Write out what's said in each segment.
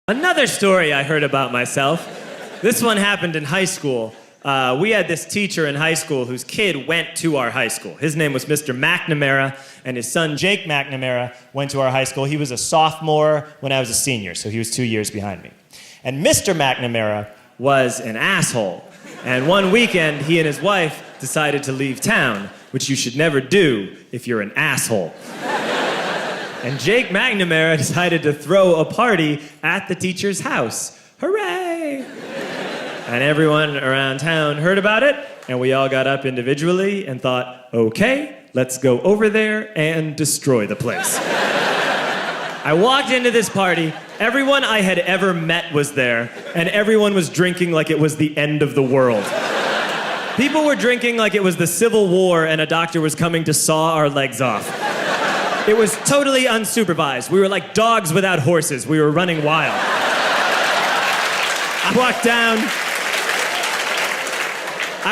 Another story I heard about myself. This one happened in high school. We had this teacher in high school whose kid went to our high school. His name was Mr. McNamara, and his son Jake McNamara went to our high school. He was a sophomore when I was a senior, so he was 2 years behind me. And Mr. McNamara was an asshole. And one weekend, he and his wife decided to leave town, which you should never do if you're an asshole. And Jake McNamara decided to throw a party at the teacher's house. Hooray! And everyone around town heard about it, and we all got up individually and thought, okay, let's go over there and destroy the place. I walked into this party, everyone I had ever met was there, and everyone was drinking like it was the end of the world. People were drinking like it was the Civil War and a doctor was coming to saw our legs off. It was totally unsupervised. We were like dogs without horses. We were running wild. I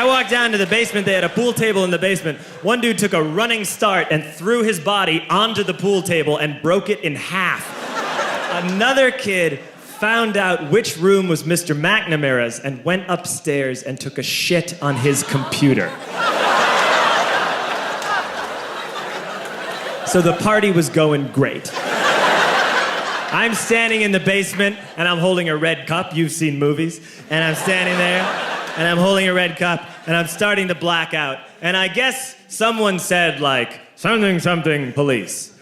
walked down to the basement. They had a pool table in the basement. One dude took a running start and threw his body onto the pool table and broke it in half. Another kid found out which room was Mr. McNamara's and went upstairs and took a shit on his computer. So the party was going great. I'm standing in the basement and I'm holding a red cup. You've seen movies. And I'm standing there and I'm holding a red cup and I'm starting to black out. And I guess someone said like, something, something, police.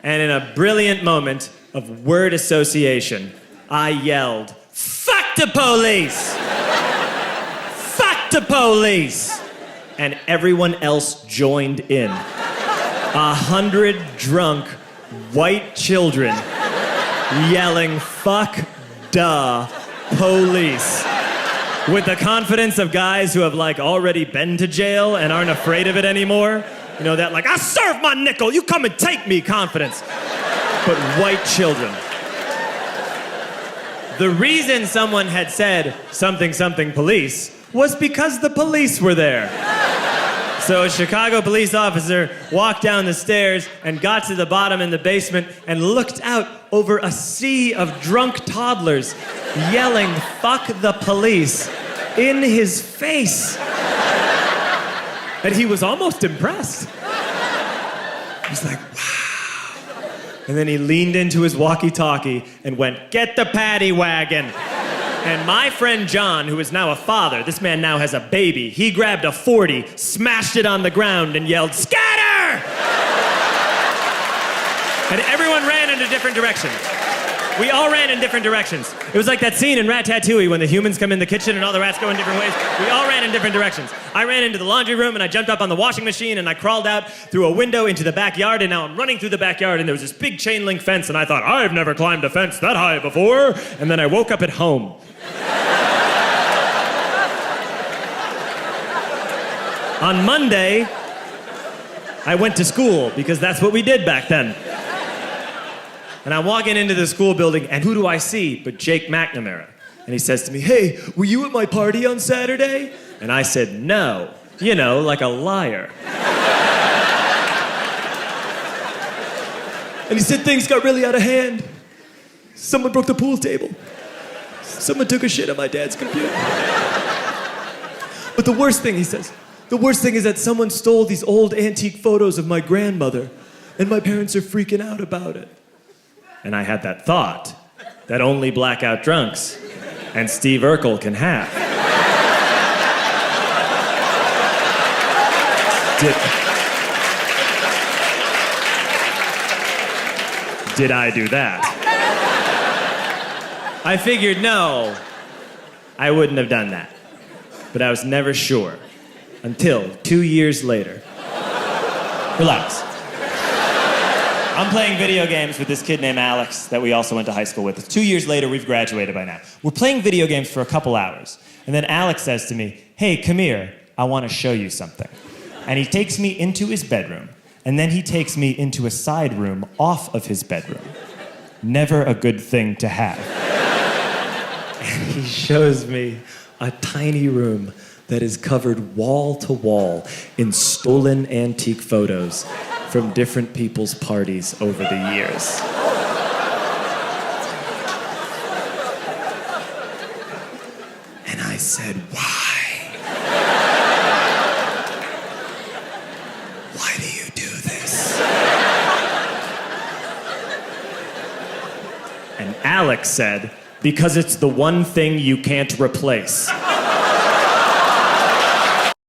And in a brilliant moment of word association, I yelled, fuck the police! Fuck the police! And everyone else joined in. 100 drunk white children yelling, fuck the police. With the confidence of guys who have like already been to jail and aren't afraid of it anymore. You know, that like, I'll serve my nickel, you come and take me confidence. But white children. The reason someone had said something, something police was because the police were there. So a Chicago police officer walked down the stairs and got to the bottom in the basement and looked out over a sea of drunk toddlers yelling, fuck the police, in his face. And he was almost impressed. He was like, wow. And then he leaned into his walkie-talkie and went, get the paddy wagon. And my friend John, who is now a father, this man now has a baby, he grabbed a 40, smashed it on the ground, and yelled, scatter! And everyone ran in a different direction. We all ran in different directions. It was like that scene in Ratatouille when the humans come in the kitchen and all the rats go in different ways. We all ran in different directions. I ran into the laundry room and I jumped up on the washing machine and I crawled out through a window into the backyard, and now I'm running through the backyard and there was this big chain link fence and I thought, I've never climbed a fence that high before. And then I woke up at home. On Monday, I went to school because that's what we did back then. And I'm walking into the school building, and who do I see but Jake McNamara? And he says to me, hey, were you at my party on Saturday? And I said, no. You know, like a liar. And he said things got really out of hand. Someone broke the pool table. Someone took a shit on my dad's computer. But the worst thing, he says, the worst thing is that someone stole these old antique photos of my grandmother, and my parents are freaking out about it. And I had that thought that only blackout drunks and Steve Urkel can have. Did I do that? I figured, no, I wouldn't have done that. But I was never sure until 2 years later. Relax. I'm playing video games with this kid named Alex that we also went to high school with. 2 years later, we've graduated by now. We're playing video games for a couple hours. And then Alex says to me, hey, come here, I want to show you something. And he takes me into his bedroom. And then he takes me into a side room off of his bedroom. Never a good thing to have. And he shows me a tiny room that is covered wall to wall in stolen antique photos from different people's parties over the years. said, why? Why do you do this? And Alex said, because it's the one thing you can't replace.